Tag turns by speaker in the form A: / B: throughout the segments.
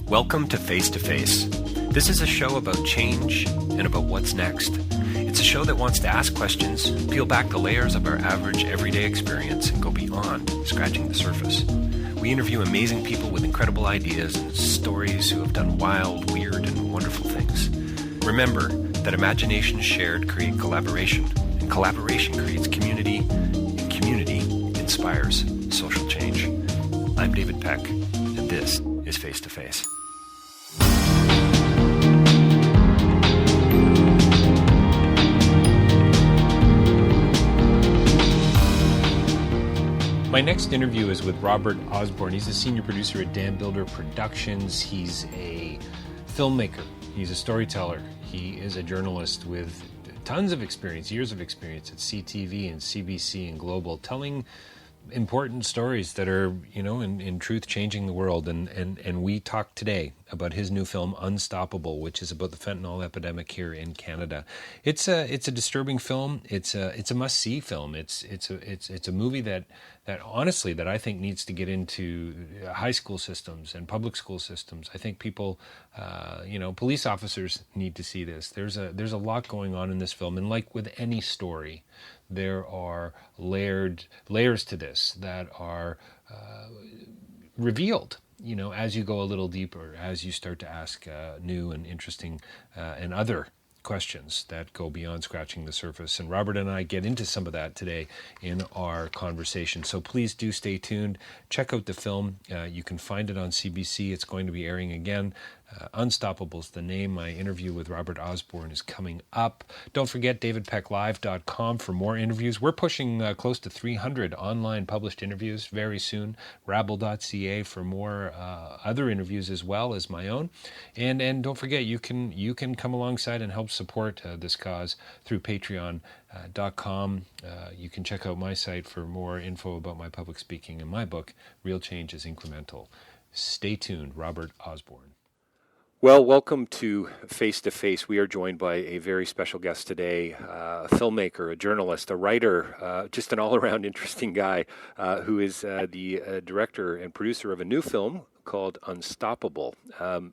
A: Welcome to Face2Face. This is a show about change and about what's next. It's a show that wants to ask questions, peel back the layers of our average everyday experience, and go beyond scratching the surface. We interview amazing people with incredible ideas and stories who have done wild, weird, and wonderful things. Remember that imagination shared creates collaboration, and collaboration creates community, and community inspires social change. I'm David Peck, and this is Face2Face. My next interview is with Robert Osborne. He's a senior producer at Dan Builder Productions. He's a filmmaker. He's a storyteller. He is a journalist with tons of experience, years of experience at CTV and CBC and Global, telling important stories that are, in truth changing the world. And we talk today about his new film Unstoppable, which is about the fentanyl epidemic here in Canada. It's a disturbing film. It's a must-see film. It's a movie that honestly that I think needs to get into high school systems and public school systems. I think people, police officers need to see this. There's a lot going on in this film, and like with any story, there are layers to this that are revealed, as you go a little deeper, as you start to ask new and interesting and other questions that go beyond scratching the surface. And Robert and I get into some of that today in our conversation. So please do stay tuned. Check out the film. You can find it on CBC. It's going to be airing again. Unstoppable is the name. My interview with Robert Osborne is coming up. Don't forget davidpecklive.com for more interviews. We're pushing close to 300 online published interviews very soon. Rabble.ca for more other interviews as well as my own. And don't forget, you can come alongside and help support this cause through patreon.com. You can check out my site for more info about my public speaking and my book, Real Change is Incremental. Stay tuned. Robert Osborne. Well, welcome to Face2Face. We are joined by a very special guest today, a filmmaker, a journalist, a writer, just an all-around interesting guy who is the director and producer of a new film called Unstoppable.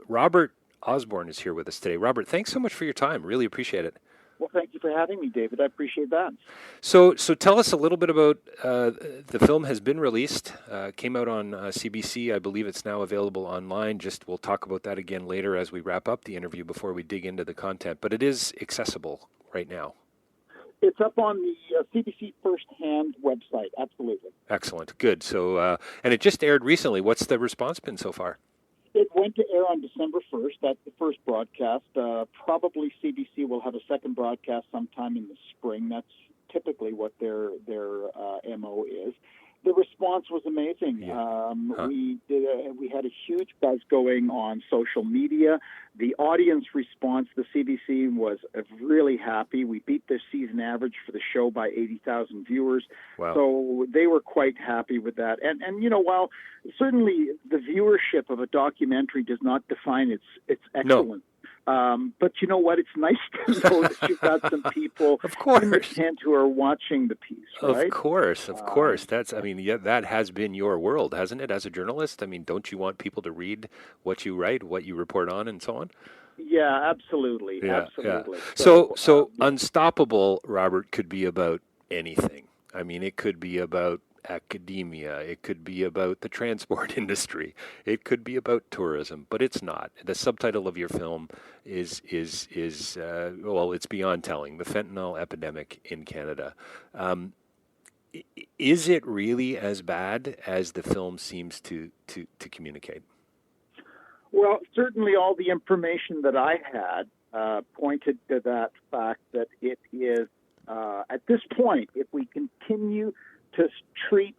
A: Robert Osborne is here with us today. Robert, thanks so much for your time. Really appreciate it.
B: Well, thank you for having me, David. I appreciate that.
A: So tell us a little bit about the film has been released, came out on CBC. I believe it's now available online. We'll talk about that again later as we wrap up the interview before we dig into the content. But it is accessible right now.
B: It's up on the CBC First Hand website, absolutely.
A: Excellent, good. So, and it just aired recently. What's the response been so far?
B: It went to air on December 1st. That's the first broadcast. Probably CBC will have a second broadcast sometime in the spring. That's typically what their MO is. The response was amazing.
A: Yeah.
B: We had a huge buzz going on social media. The audience response, the CBC was really happy. We beat the season average for the show by 80,000 viewers.
A: Wow.
B: So they were quite happy with that. And while certainly the viewership of a documentary does not define its excellence, but you know what? It's nice to know that you've got some people in the tent who are watching the piece, right?
A: Of course. That has been your world, hasn't it, as a journalist? I mean, don't you want people to read what you write, what you report on, and so on?
B: Yeah, absolutely. Yeah, absolutely.
A: Yeah. So Unstoppable, Robert, could be about anything. I mean, it could be about academia, it could be about the transport industry, it could be about tourism, but it's not. The subtitle of your film is it's beyond telling, the fentanyl epidemic in Canada. Is it really as bad as the film seems to communicate?
B: Well, certainly all the information that I had pointed to that fact that it is, at this point, if we continue to treat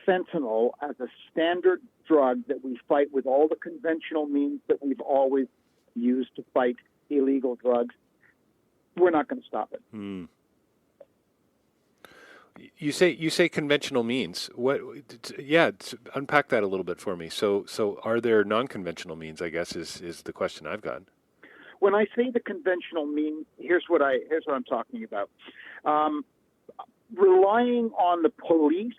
B: fentanyl as a standard drug that we fight with all the conventional means that we've always used to fight illegal drugs, we're not going to stop it.
A: You say conventional means. What? Yeah, unpack that a little bit for me. So are there non-conventional means, I guess, is the question I've got.
B: When I say the conventional means, here's what I'm talking about. Relying on the police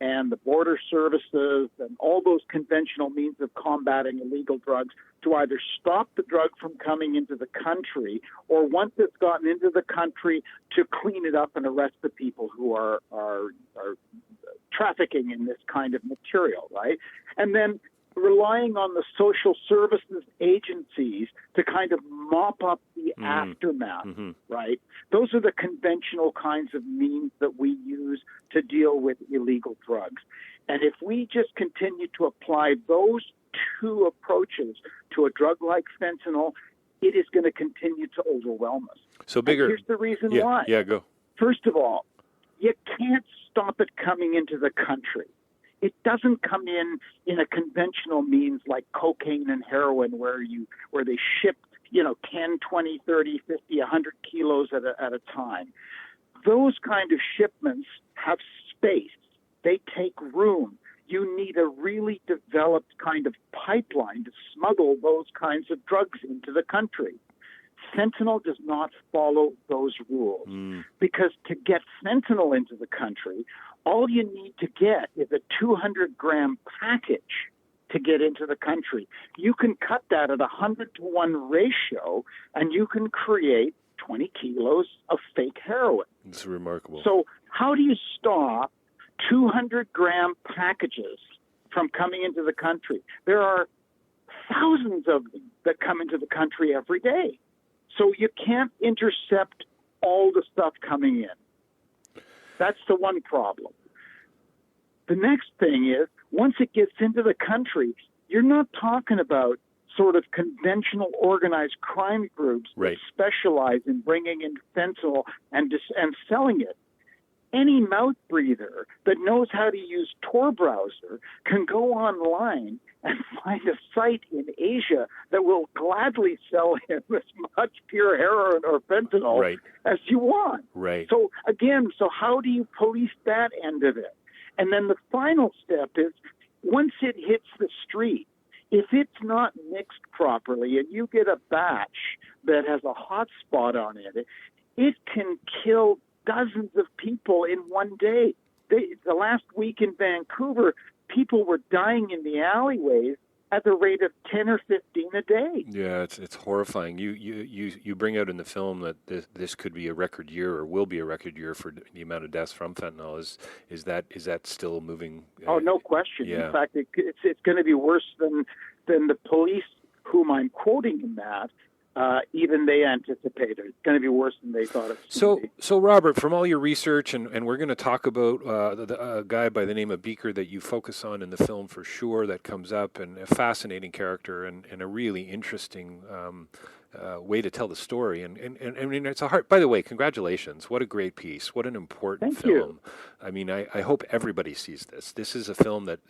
B: and the border services and all those conventional means of combating illegal drugs to either stop the drug from coming into the country, or once it's gotten into the country, to clean it up and arrest the people who are trafficking in this kind of material, right? And then relying on the social services agencies to kind of mop up the aftermath, right? Those are the conventional kinds of means that we use to deal with illegal drugs. And if we just continue to apply those two approaches to a drug like fentanyl, it is going to continue to overwhelm us.
A: So Beeker,
B: and here's the reason why.
A: Yeah, go.
B: First of all, you can't stop it coming into the country. It doesn't come in a conventional means like cocaine and heroin where they ship, 10, 20, 30, 50, 100 kilos at a time. Those kind of shipments have space. They take room. You need a really developed kind of pipeline to smuggle those kinds of drugs into the country. Fentanyl does not follow those rules because to get fentanyl into the country, all you need to get is a 200-gram package to get into the country. You can cut that at 100-to-1 ratio, and you can create 20 kilos of fake heroin.
A: It's remarkable.
B: So how do you stop 200-gram packages from coming into the country? There are thousands of them that come into the country every day. So you can't intercept all the stuff coming in. That's the one problem. The next thing is, once it gets into the country, you're not talking about sort of conventional organized crime groups that specialize in bringing in fentanyl and selling it. Any mouth breather that knows how to use Tor browser can go online and find a site in Asia that will gladly sell him as much pure heroin or fentanyl as you want.
A: Right.
B: So again, how do you police that end of it? And then the final step is, once it hits the street, if it's not mixed properly and you get a batch that has a hot spot on it, it can kill dozens of people in one day. The last week in Vancouver, people were dying in the alleyways at the rate of 10 or 15 a day.
A: Yeah, it's horrifying. You bring out in the film that this could be a record year or will be a record year for the amount of deaths from fentanyl. Is that still moving?
B: Oh, no question.
A: Yeah.
B: In fact, it's going to be worse than the police whom I'm quoting in that. Even they anticipated it's going to be worse than they thought it was.
A: So Robert, from all your research, and we're going to talk about a guy by the name of Beeker that you focus on in the film for sure, that comes up, and a fascinating character and a really interesting way to tell the story. And I mean, it's a hard. By the way, congratulations! What a great piece! What an important film!
B: You.
A: I mean, I hope everybody sees this. This is a film that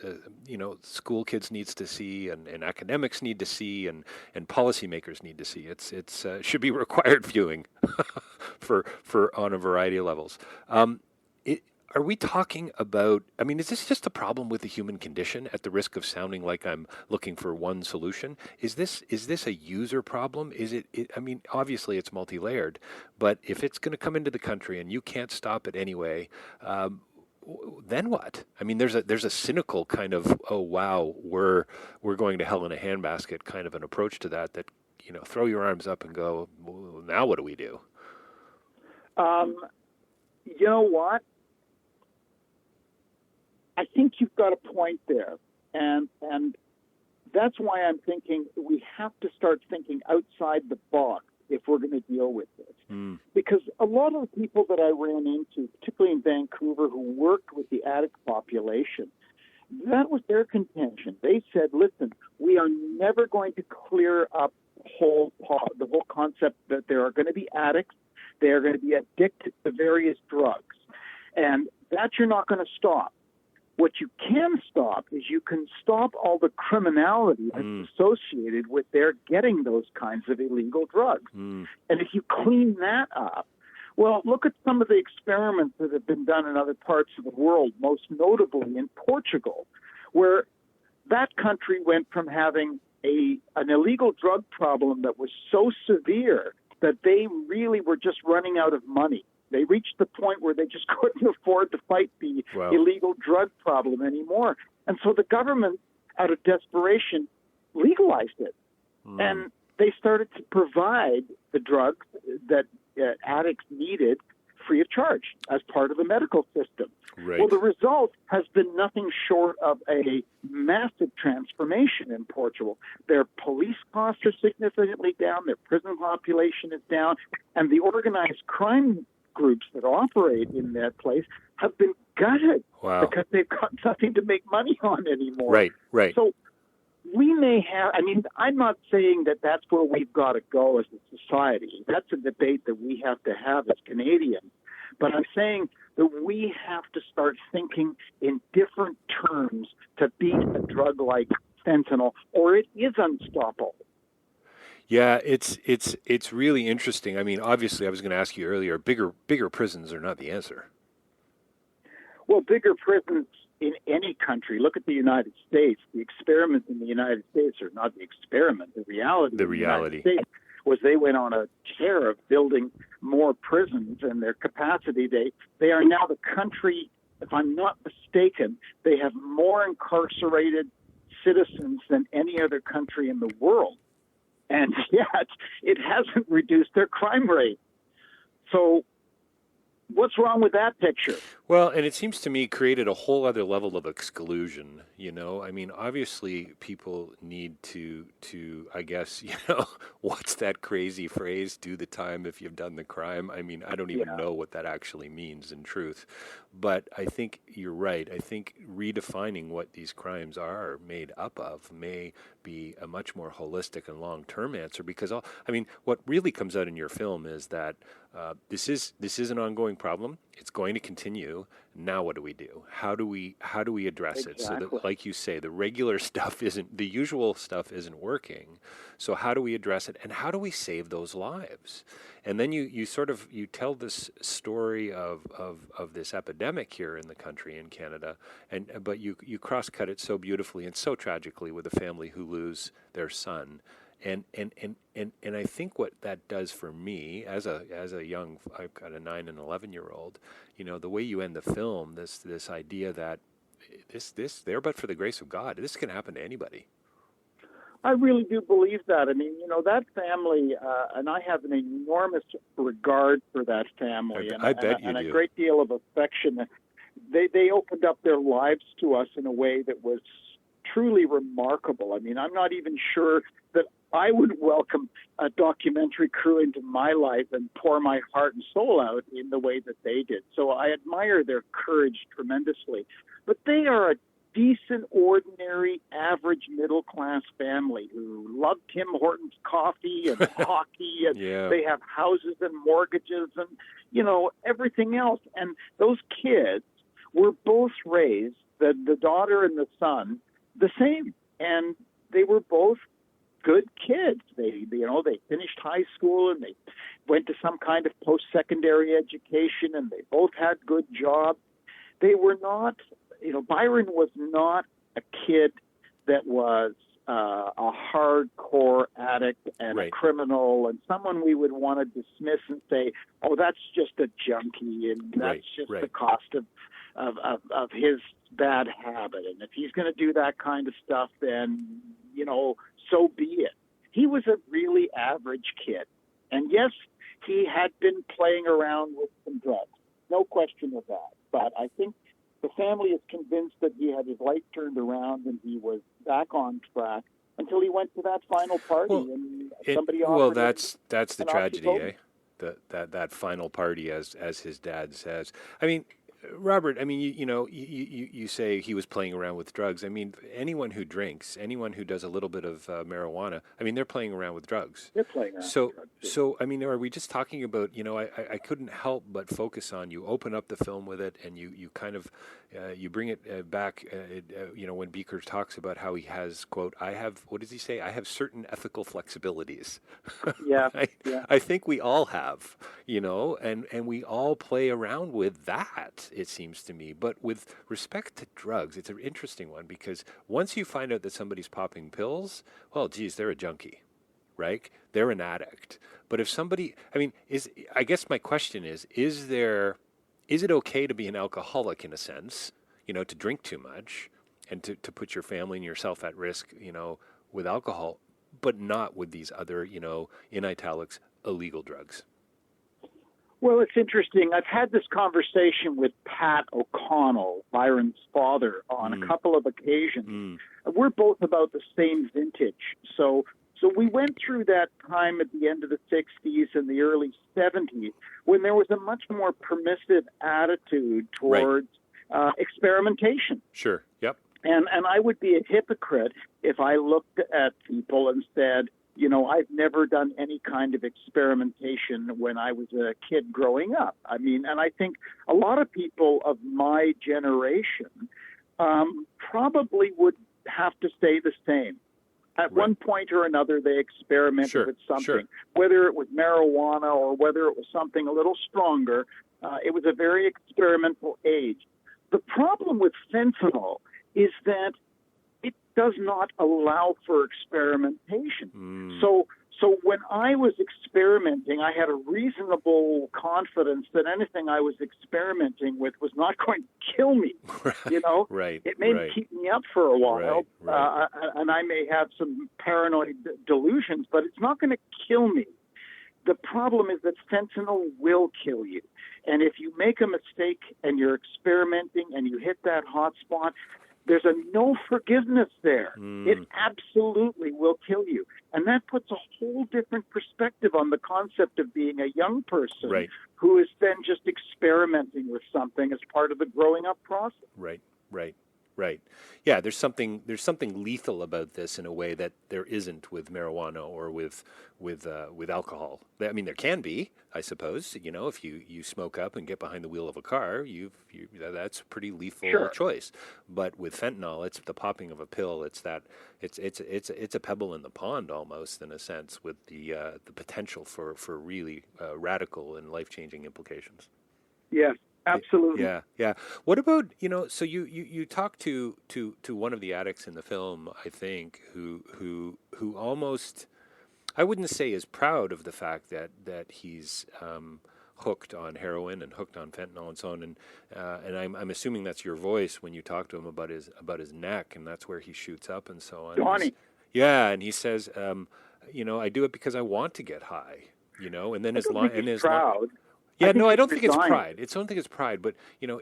A: school kids needs to see, and academics need to see, and policymakers need to see. It's should be required viewing for on a variety of levels. Are we talking about, I mean, is this just a problem with the human condition, at the risk of sounding like I'm looking for one solution? Is this a user problem? Is it I mean, obviously it's multi-layered, but if it's going to come into the country and you can't stop it anyway, then what? I mean, there's a cynical kind of, oh wow, we're going to hell in a handbasket kind of an approach to that, throw your arms up and go, well, now what do we do?
B: You know what? I think you've got a point there, and that's why I'm thinking we have to start thinking outside the box if we're going to deal with this. Because a lot of the people that I ran into, particularly in Vancouver, who worked with the addict population, that was their contention. They said, listen, we are never going to clear up the whole concept that there are going to be addicts, they are going to be addicted to various drugs, and that you're not going to stop. What you can stop is you can stop all the criminality that's associated with their getting those kinds of illegal drugs. And if you clean that up, well, look at some of the experiments that have been done in other parts of the world, most notably in Portugal, where that country went from having an illegal drug problem that was so severe that they really were just running out of money. They reached the point where they just couldn't afford to fight the
A: Wow.
B: illegal drug problem anymore. And so the government, out of desperation, legalized it. And they started to provide the drugs that addicts needed free of charge as part of the medical system.
A: Right.
B: Well, the result has been nothing short of a massive transformation in Portugal. Their police costs are significantly down, their prison population is down, and the organized crime groups that operate in that place have been gutted because they've got nothing to make money on anymore.
A: Right.
B: So we may have, I'm not saying that that's where we've got to go as a society. That's a debate that we have to have as Canadians. But I'm saying that we have to start thinking in different terms to beat a drug like fentanyl, or it is unstoppable.
A: Yeah, it's really interesting. I mean, obviously, I was going to ask you earlier, bigger prisons are not the answer.
B: Well, bigger prisons in any country. Look at the United States. The experiments in the United States are not the experiment. The reality. The United States was they went on a tear of building more prisons, and their capacity. They are now the country. If I'm not mistaken, they have more incarcerated citizens than any other country in the world, and yet it hasn't reduced their crime rate. So what's wrong with that picture?
A: Well, and it seems to me created a whole other level of exclusion, you know? I mean, obviously people need to I guess, what's that crazy phrase, do the time if you've done the crime? I mean, I don't even know what that actually means in truth. But I think you're right. I think redefining what these crimes are made up of may be a much more holistic and long-term answer, because what really comes out in your film is that this is an ongoing problem. It's going to continue. Now, what do we do? How do we address it so that, like you say, the regular stuff the usual stuff isn't working? So how do we address it, and how do we save those lives? And then you tell this story of this epidemic here in the country, in Canada, but you cross cut it so beautifully and so tragically with a family who lose their son. And I think what that does for me as a young, I've got a 9 and 11-year-old, the way you end the film, this idea that this there but for the grace of God, this can happen to anybody.
B: I really do believe that. I mean, that family, and I have an enormous regard for that family,
A: I bet you
B: do.
A: A
B: great deal of affection. They opened up their lives to us in a way that was truly remarkable. I mean, I'm not even sure that I would welcome a documentary crew into my life and pour my heart and soul out in the way that they did. So I admire their courage tremendously. But they are a decent, ordinary, average middle-class family who love Tim Hortons coffee and hockey, and they have houses and mortgages and, everything else. And those kids were both raised, the daughter and the son, the same. And they were both good kids. They finished high school and they went to some kind of post-secondary education, and they both had good jobs. They were not, Byron was not a kid that was a hardcore addict and a criminal and someone we would want to dismiss and say, oh, that's just a junkie and that's just the cost of his bad habit. And if he's going to do that kind of stuff, then, so be it. He was a really average kid. And yes, he had been playing around with some drugs. No question of that. But I think the family is convinced that he had his life turned around and he was back on track until he went to that final party and somebody offered him.
A: Well, that's the tragedy, eh? That final party, as his dad says. I mean, Robert, I mean, you say he was playing around with drugs. I mean, anyone who drinks, anyone who does a little bit of marijuana, I mean, they're playing around with drugs.
B: They're playing around with drugs.
A: So, I mean, are we just talking about, I couldn't help but focus on, you open up the film with it and you kind of, you bring it back, when Beeker talks about how he has, quote, what does he say? I have certain ethical flexibilities.
B: Yeah.
A: I think we all have, and we all play around with that, it seems to me. But with respect to drugs, it's an interesting one, because once you find out that somebody's popping pills, well, geez, they're a junkie. right? They're an addict. But if somebody, I mean, I guess my question is it okay to be an alcoholic in a sense, to drink too much and to put your family and yourself at risk, with alcohol, but not with these other, in italics, illegal drugs?
B: Well, it's interesting. I've had this conversation with Pat O'Connell, Byron's father, on a couple of occasions. We're both about the same vintage. So we went through that time at the end of the 60s and the early 70s when there was a much more permissive attitude towards experimentation.
A: Sure. Yep.
B: And I would be a hypocrite if I looked at people and said, I've never done any kind of experimentation when I was a kid growing up. I mean, and I think a lot of people of my generation probably would have to say the same. At one point or another, they experimented with something, whether it was marijuana or whether it was something a little stronger. It was a very experimental age. The problem with fentanyl is that it does not allow for experimentation. So when I was experimenting, I had a reasonable confidence that anything I was experimenting with was not going to kill me. It may keep me up for a while, and I may have some paranoid delusions, but it's not going to kill me. The problem is that fentanyl will kill you. And if you make a mistake and you're experimenting and you hit that hot spot, there's a no forgiveness there. It absolutely will kill you. And that puts a whole different perspective on the concept of being a young person who is then just experimenting with something as part of the growing up process.
A: Right. Yeah, there's something lethal about this in a way that there isn't with marijuana or with alcohol. I mean, there can be, I suppose. If you smoke up and get behind the wheel of a car, that's a pretty lethal choice. But with fentanyl, it's the popping of a pill. It's a pebble in the pond almost, in a sense, with the potential for really radical and life-changing implications.
B: Yes. Absolutely.
A: Yeah. What about, so you talk to one of the addicts in the film, I think, who almost, I wouldn't say is proud of the fact that he's hooked on heroin and hooked on fentanyl and so on, and I'm assuming that's your voice when you talk to him about his neck, and that's where he shoots up and so on.
B: Donnie.
A: And he says, I do it because I want to get high, and then his line and his
B: proud.
A: Yeah, no, I don't think it's pride. I don't think it's pride, but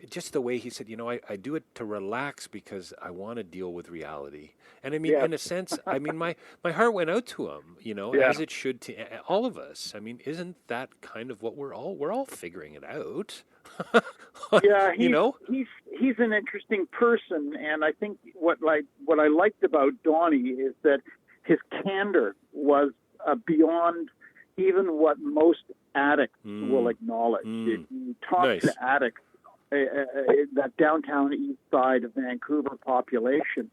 A: just the way he said, I do it to relax because I want to deal with reality. And I mean, in a sense, I mean, my heart went out to him, as it should to all of us. I mean, isn't that kind of what we're all figuring it out?
B: He's an interesting person, and I think what I liked about Donnie is that his candor was beyond even what most addicts will acknowledge. If you talk to addicts, that downtown east side of Vancouver population,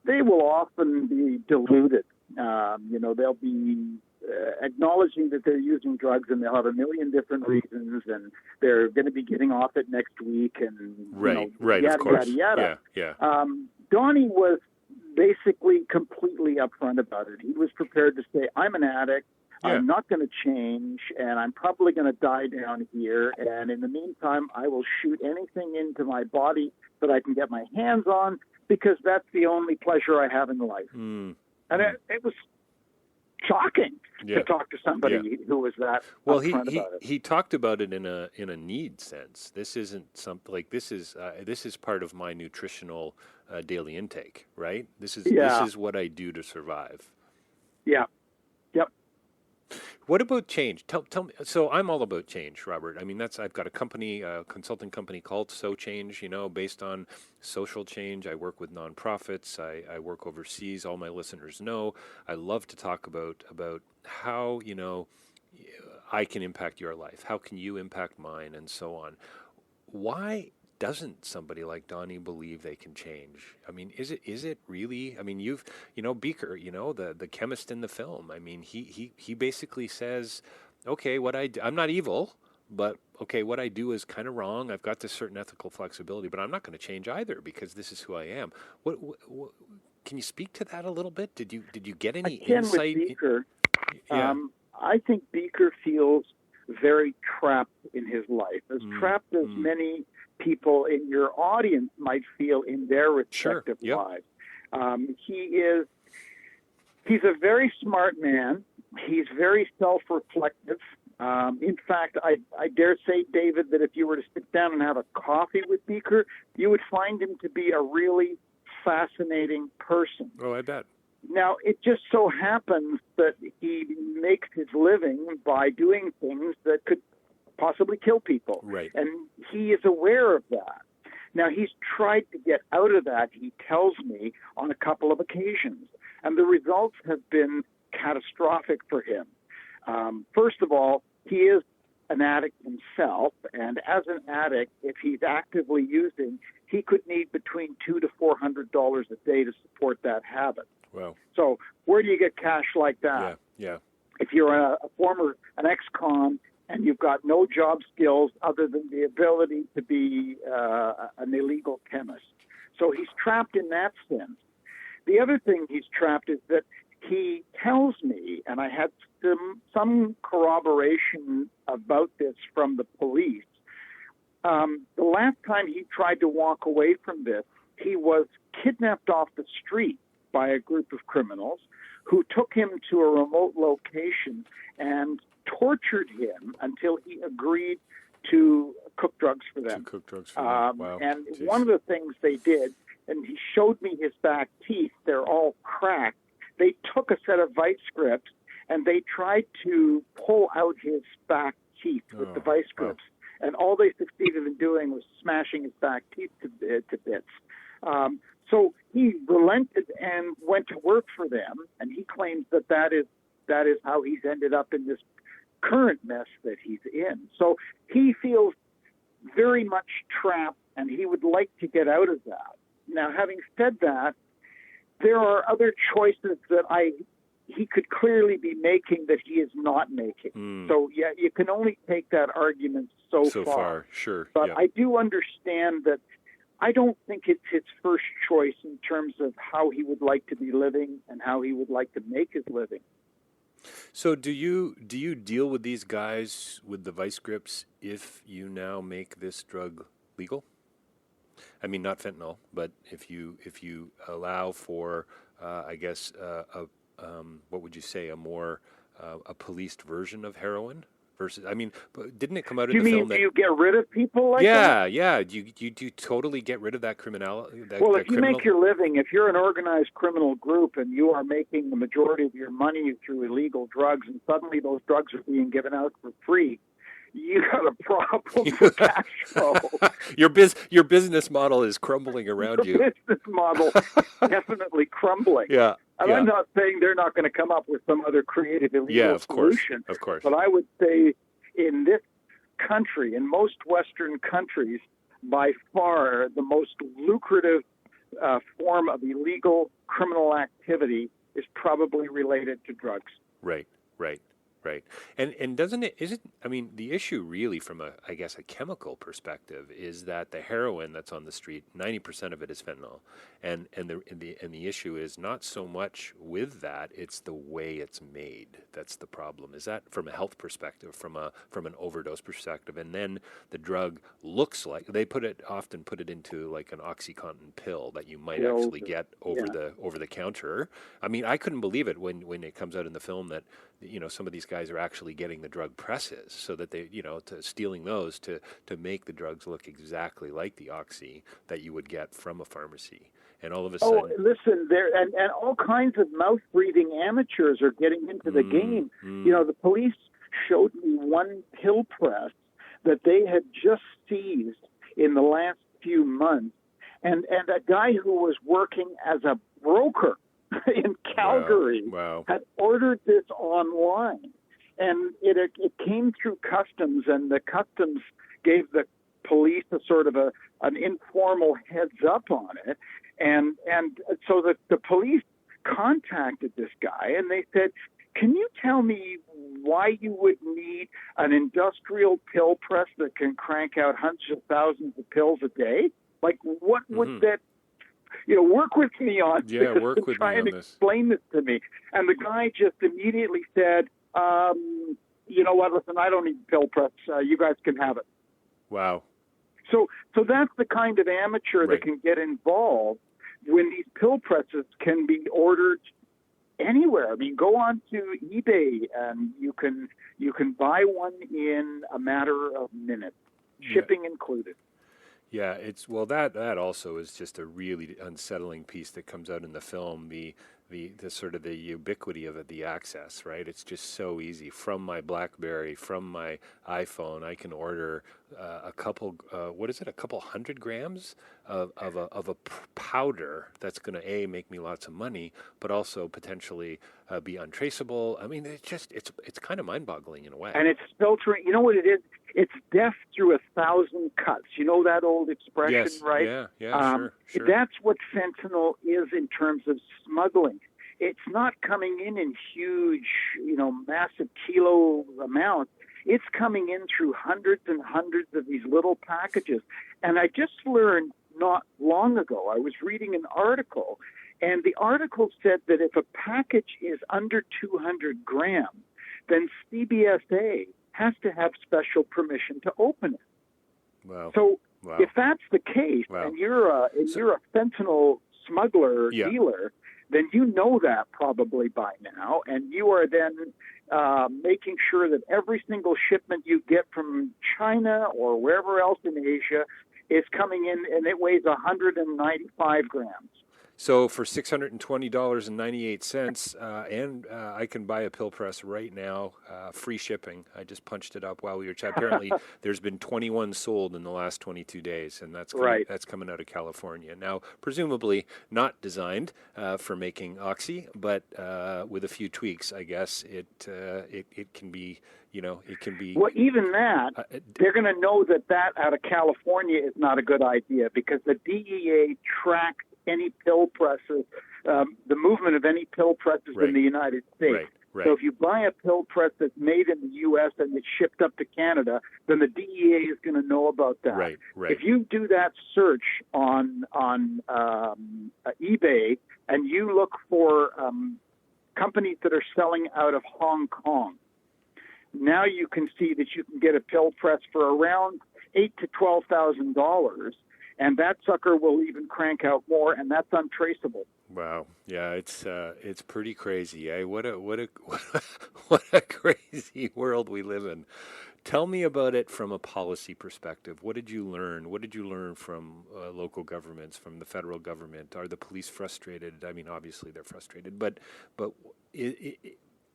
B: they will often be deluded. They'll be acknowledging that they're using drugs, and they'll have a million different reasons, and they're going to be getting off it next week, and yada,
A: of course.
B: yada.
A: Yeah.
B: Donnie was basically completely upfront about it. He was prepared to say, I'm an addict. I'm not going to change, and I'm probably going to die down here. And in the meantime, I will shoot anything into my body that I can get my hands on, because that's the only pleasure I have in life. And it was shocking to talk to somebody who was that upfront about it.
A: He talked about it in a need sense. This isn't something like this is part of my nutritional daily intake, right? This is what I do to survive.
B: Yeah. Yep.
A: What about change? Tell me. So I'm all about change, Robert. I mean, I've got a company, a consulting company called So Change, based on social change. I work with nonprofits. I work overseas. All my listeners know I love to talk about how, I can impact your life. How can you impact mine, and so on. Why doesn't somebody like Donnie believe they can change? I mean, is it really? I mean, Beeker, the chemist in the film. I mean, he basically says, okay, I'm not evil, but okay, what I do is kind of wrong. I've got this certain ethical flexibility, but I'm not going to change either because this is who I am. What can you speak to that a little bit? Did you get any insight?
B: With Beeker,
A: Yeah.
B: I think Beeker feels very trapped in his life, as trapped as many people in your audience might feel in their respective lives. He's a very smart man. He's very self-reflective. In fact, I dare say, David, that if you were to sit down and have a coffee with Beeker, you would find him to be a really fascinating person.
A: Oh, I bet.
B: Now, it just so happens that he makes his living by doing things that could possibly kill people.
A: Right.
B: And he is aware of that. Now, he's tried to get out of that, he tells me, on a couple of occasions. And the results have been catastrophic for him. First of all, he is an addict himself, and as an addict, if he's actively using, he could need between $200 to $400 a day to support that habit.
A: Wow.
B: So where do you get cash like that?
A: Yeah.
B: If you're an ex-con, and you've got no job skills other than the ability to be an illegal chemist. So he's trapped in that sense. The other thing he's trapped is that he tells me, and I had some corroboration about this from the police, the last time he tried to walk away from this, he was kidnapped off the street by a group of criminals who took him to a remote location and tortured him until he agreed to cook drugs for them.
A: Wow.
B: And
A: Jeez.
B: one of the things they did, and he showed me his back teeth, they're all cracked. They took a set of vice grips and they tried to pull out his back teeth with the vice grips. Wow. And all they succeeded in doing was smashing his back teeth to bits. So he relented and went to work for them, and he claims that is how he's ended up in this current mess that he's in. So he feels very much trapped, and he would like to get out of that. Now, having said that, there are other choices that he could clearly be making that he is not making. So, yeah, you can only take that argument so far.
A: Sure.
B: But I do understand that I don't think it's his first choice in terms of how he would like to be living and how he would like to make his living.
A: So do you deal with these guys with the vice grips if you now make this drug legal? I mean, not fentanyl, but if you allow for, what would you say, a more a policed version of heroin? Versus, I mean, didn't it come out in the film that...
B: Do you get rid of people like that?
A: Yeah. Do you totally get rid of that criminality?
B: Well, if you make your living, if you're an organized criminal group and you are making the majority of your money through illegal drugs and suddenly those drugs are being given out for free, you got a problem for cash flow.
A: Your business model is crumbling around you.
B: Your business model definitely crumbling.
A: Yeah.
B: And I'm not saying they're not going to come up with some other creative illegal solution.
A: Of course.
B: But I would say in this country, in most Western countries, by far the most lucrative form of illegal criminal activity is probably related to drugs.
A: Right. And doesn't it, the issue really from a chemical perspective is that the heroin that's on the street, 90% of it is fentanyl. And the issue is not so much with that, it's the way it's made. That's the problem. Is that from a health perspective, from an overdose perspective, and then the drug looks like they often put it into like an OxyContin pill that you might actually get over the counter. I mean, I couldn't believe it when it comes out in the film that some of these guys are actually getting the drug presses so that they, stealing those to make the drugs look exactly like the Oxy that you would get from a pharmacy. And all of a sudden...
B: Oh, listen, and all kinds of mouth-breathing amateurs are getting into the game. The police showed me one pill press that they had just seized in the last few months, and a guy who was working as a broker in Calgary had ordered this online, and it came through customs, and the customs gave the police a sort of an informal heads up on it, and so the police contacted this guy, and they said, "Can you tell me why you would need an industrial pill press that can crank out hundreds of thousands of pills a day? Like, what would that work with me on
A: Yeah,
B: this
A: work
B: and
A: with
B: try
A: me
B: and
A: on this.
B: explain this to me. And the guy just immediately said, you know what, listen, I don't need pill press. You guys can have it.
A: Wow.
B: So that's the kind of amateur that can get involved when these pill presses can be ordered anywhere. I mean, go on to eBay and you can buy one in a matter of minutes, shipping included.
A: Yeah, that also is just a really unsettling piece that comes out in the film. The sort of the ubiquity of it, the access, right? It's just so easy. From my BlackBerry, from my iPhone, I can order a couple. What is it? A couple 100 grams of a powder that's going to make me lots of money, but also potentially be untraceable. I mean, it's kind of mind-boggling in a way.
B: And it's filtering. You know what it is? It's death through 1,000 cuts. You know that old expression,
A: yes.
B: right?
A: Yeah, sure.
B: That's what fentanyl is in terms of smuggling. It's not coming in huge, massive kilo amounts. It's coming in through hundreds and hundreds of these little packages. And I just learned not long ago, I was reading an article, and the article said that if a package is under 200 grams, then CBSA has to have special permission to open it.
A: Wow.
B: So
A: wow.
B: if that's the case, and you're a fentanyl smuggler dealer, then you know that probably by now, and you are then making sure that every single shipment you get from China or wherever else in Asia is coming in, and it weighs 195 grams.
A: So for $620.98, and I can buy a pill press right now, free shipping. I just punched it up while we were chatting. Apparently, there's been 21 sold in the last 22 days, and that's coming out of California. Now, presumably not designed for making oxy, but with a few tweaks, I guess it can be. It can be.
B: Well, even that, they're going to know that out of California is not a good idea because the DEA tracks any pill presses, the movement of any pill presses in the United States.
A: Right.
B: So if you buy a pill press that's made in the U.S. and it's shipped up to Canada, then the DEA is going to know about that.
A: Right.
B: If you do that search on eBay and you look for companies that are selling out of Hong Kong, now you can see that you can get a pill press for around $8,000 to $12,000. And that sucker will even crank out more, and that's untraceable.
A: Wow, yeah, it's pretty crazy, eh? What a crazy world we live in. Tell me about it from a policy perspective. What did you learn? What did you learn from local governments, from the federal government? Are the police frustrated? I mean, obviously they're frustrated, but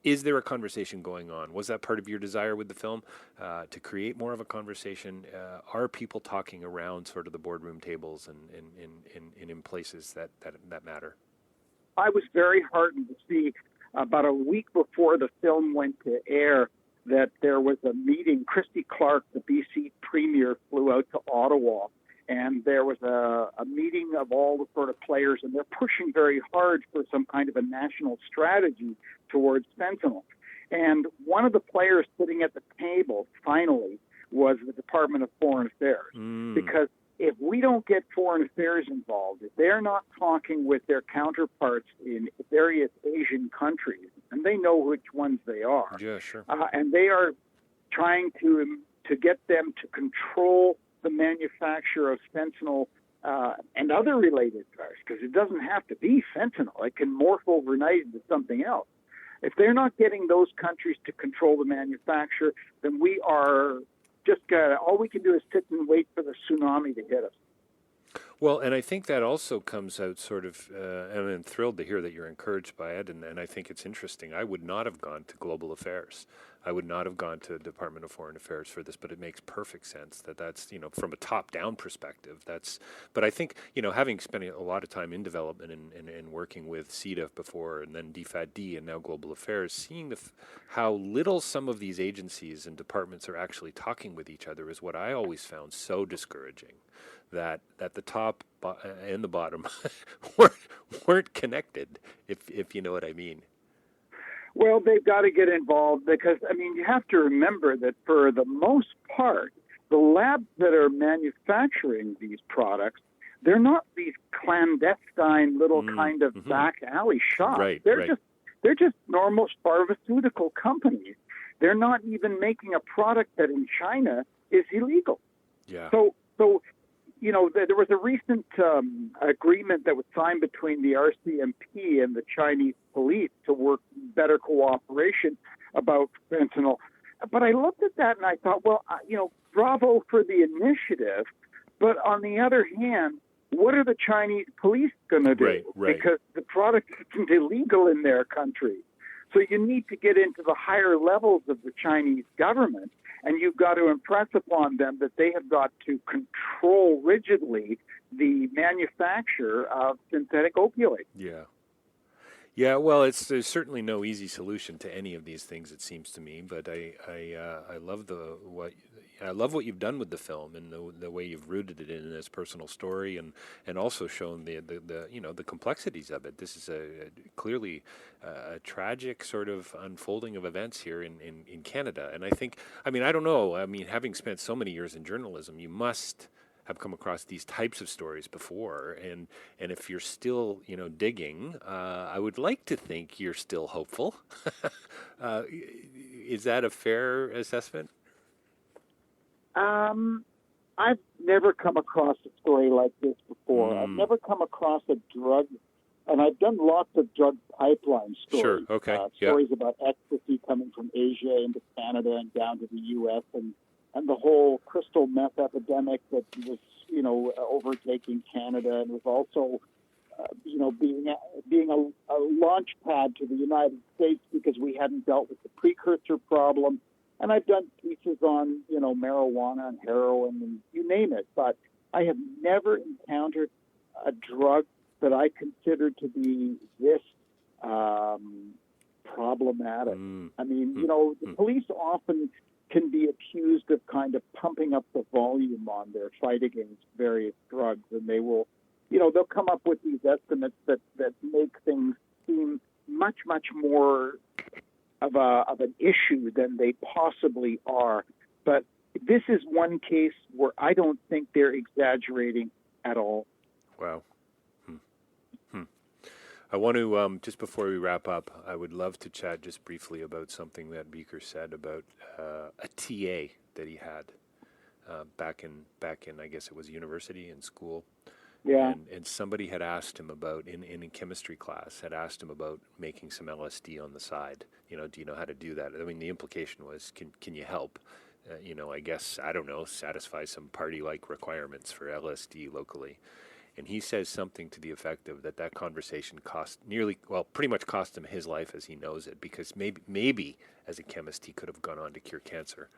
A: is there a conversation going on? Was that part of your desire with the film, to create more of a conversation? Are people talking around sort of the boardroom tables and in places that matter?
B: I was very heartened to see about a week before the film went to air that there was a meeting. Christy Clark, the BC Premier, flew out to Ottawa, and there was a meeting of all the sort of players, and they're pushing very hard for some kind of a national strategy towards fentanyl. And one of the players sitting at the table, finally, was the Department of Foreign Affairs. Because if we don't get Foreign Affairs involved, if they're not talking with their counterparts in various Asian countries, and they know which ones they are,
A: yeah, sure.
B: And they are trying to get them to control the manufacture of fentanyl and other related drugs, because it doesn't have to be fentanyl. It can morph overnight into something else. If they're not getting those countries to control the manufacture, then we are just all we can do is sit and wait for the tsunami to hit us.
A: Well, and I think that also comes out sort of, and I'm thrilled to hear that you're encouraged by it, and I think it's interesting. I would not have gone to Global Affairs. I would not have gone to the Department of Foreign Affairs for this, but it makes perfect sense that's, from a top-down perspective, but I think, having spent a lot of time in development and working with CEDA before, and then DFAD and now Global Affairs, seeing how little some of these agencies and departments are actually talking with each other is what I always found so discouraging. That the top and the bottom weren't connected, if you know what I mean.
B: Well, they've got to get involved because, you have to remember that for the most part, the labs that are manufacturing these products they're not these clandestine little kind of back alley shops.
A: Right,
B: They're just normal pharmaceutical companies. They're not even making a product that in China is illegal.
A: Yeah.
B: So there was a recent agreement that was signed between the RCMP and the Chinese police to work better cooperation about fentanyl. But I looked at that and I thought, well, bravo for the initiative. But on the other hand, what are the Chinese police going to do?
A: Right.
B: Because the product isn't illegal in their country. So you need to get into the higher levels of the Chinese government, and you've got to impress upon them that they have got to control rigidly the manufacture of synthetic opioids.
A: Yeah. Yeah, well, there's certainly no easy solution to any of these things, it seems to me. But I love what you've done with the film and the way you've rooted it in this personal story and also shown the complexities of it. This is clearly a tragic sort of unfolding of events here in Canada. And I don't know. Having spent so many years in journalism, you must have come across these types of stories before, and if you're still digging, I would like to think you're still hopeful. Is that a fair assessment?
B: I've never come across a story like this before. I've never come across a drug, and I've done lots of drug pipeline stories.
A: Sure. Okay.
B: Stories about ecstasy coming from Asia into Canada and down to the U.S. and the whole crystal meth epidemic that was, overtaking Canada and was also, being a launch pad to the United States because we hadn't dealt with the precursor problem. And I've done pieces on, marijuana and heroin and you name it, but I have never encountered a drug that I considered to be this problematic. The police often can be accused of kind of pumping up the volume on their fight against various drugs, and they will, they'll come up with these estimates that make things seem much, much more of an issue than they possibly are. But this is one case where I don't think they're exaggerating at all.
A: Wow. I want to, just before we wrap up, I would love to chat just briefly about something that Beeker said about a TA that he had back in, I guess it was university and school.
B: Yeah.
A: And somebody had asked him about, in chemistry class, had asked him about making some LSD on the side. Do you know how to do that? The implication was, can you help? I guess, I don't know, satisfy some party-like requirements for LSD locally. And he says something to the effect of that conversation pretty much cost him his life as he knows it, because maybe as a chemist he could have gone on to cure cancer.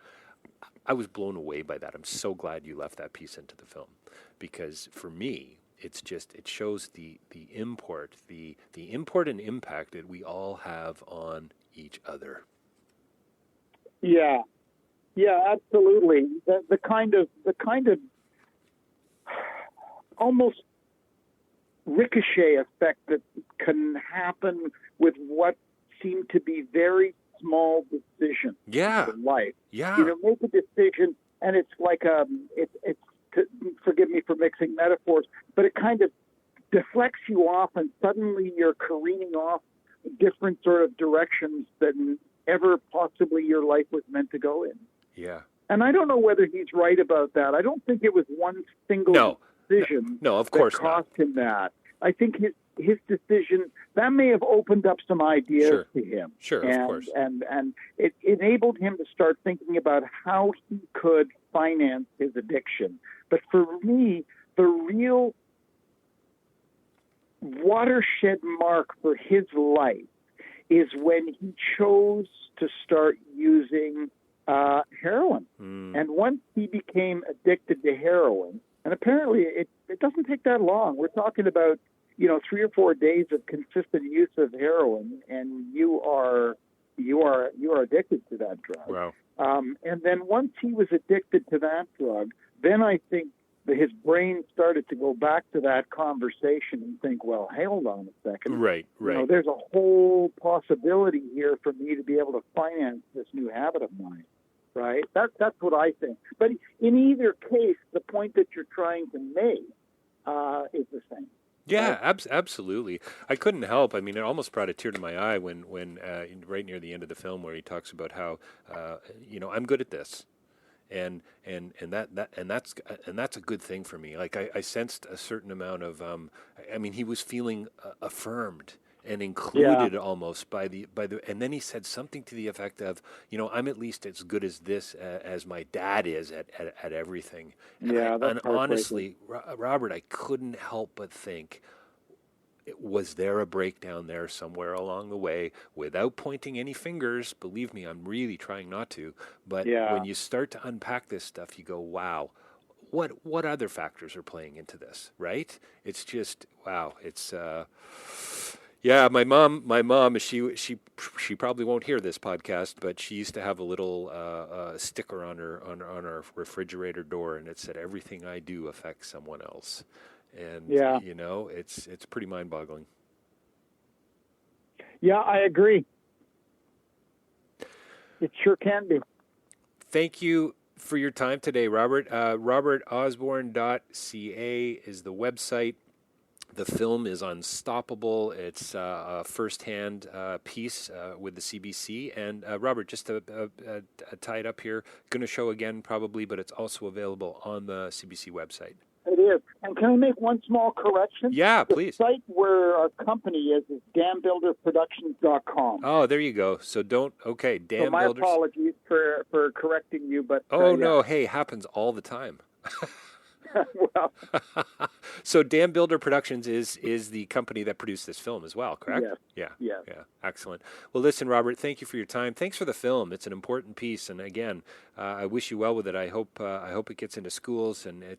A: I was blown away by that. I'm so glad you left that piece into the film, because for me, it shows the import and impact that we all have on each other.
B: Yeah, absolutely. The kind of almost ricochet effect that can happen with what seem to be very small decisions in life.
A: Yeah.
B: Make a decision, and it's like forgive me for mixing metaphors, but it kind of deflects you off, and suddenly you're careening off different sort of directions than ever possibly your life was meant to go in.
A: Yeah.
B: And I don't know whether he's right about that. I don't think it was one single decision
A: of course
B: that cost him that. I think his decision, that may have opened up some ideas to him.
A: Sure, of course.
B: And it enabled him to start thinking about how he could finance his addiction. But for me, the real watershed mark for his life is when he chose to start using heroin. And once he became addicted to heroin, and apparently it doesn't take that long. We're talking about, 3 or 4 days of consistent use of heroin, and you are addicted to that drug.
A: Wow.
B: And then once he was addicted to that drug, then I think that his brain started to go back to that conversation and think, well, hold on a second.
A: Right.
B: There's a whole possibility here for me to be able to finance this new habit of mine. Right? That's what I think. But in either case, the point that you're trying to make is the same.
A: Yeah, absolutely. I couldn't help. I mean, it almost brought a tear to my eye when right near the end of the film, where he talks about how, I'm good at this, and that's a good thing for me. Like I sensed a certain amount of, he was feeling affirmed and included almost by the, and then he said something to the effect of, I'm at least as good as this as my dad is at everything. And honestly, Robert, I couldn't help but think, was there a breakdown there somewhere along the way? Without pointing any fingers, believe me, I'm really trying not to. But when you start to unpack this stuff, you go, wow, what other factors are playing into this, right? It's just, wow. It's, my mom, she probably won't hear this podcast, but she used to have a little sticker on our refrigerator door, and it said, "Everything I do affects someone else." And it's pretty mind-boggling.
B: Yeah, I agree. It sure can be.
A: Thank you for your time today, Robert. RobertOsborne.ca is the website. The film is Unstoppable. It's a first-hand piece with the CBC. And Robert, just to tie it up here, going to show again probably, but it's also available on the CBC website.
B: It is. And can I make one small correction?
A: Yeah, please.
B: The site where our company is dambuilderproductions.com.
A: Oh, there you go. So Dam
B: so my
A: Builders.
B: Apologies for correcting you, but...
A: No, hey, happens all the time.
B: Well,
A: so Dam Builder Productions is the company that produced this film as well, correct?
B: Yes.
A: Yeah. Excellent. Well, listen, Robert, thank you for your time. Thanks for the film. It's an important piece, and again, I wish you well with it. I hope it gets into schools, and I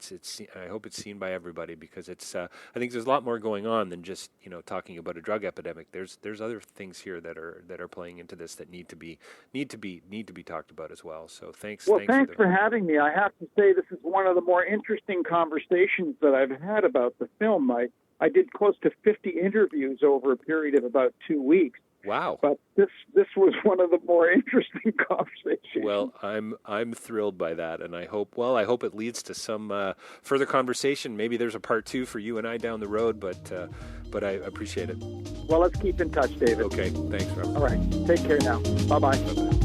A: hope it's seen by everybody, because it's. I think there's a lot more going on than just talking about a drug epidemic. There's other things here that are playing into this that need to be talked about as well. So thanks.
B: Well, thanks for having me. I have to say this is one of the more interesting conversations that I've had about the film. I did close to 50 interviews over a period of about 2 weeks.
A: Wow.
B: But this was one of the more interesting conversations.
A: Well, I'm thrilled by that, and I hope it leads to some further conversation. Maybe there's a part 2 for you and I down the road, but I appreciate it.
B: Well, let's keep in touch, David.
A: Okay, thanks, Robert.
B: All right, take care now. Bye-bye.
A: Bye-bye.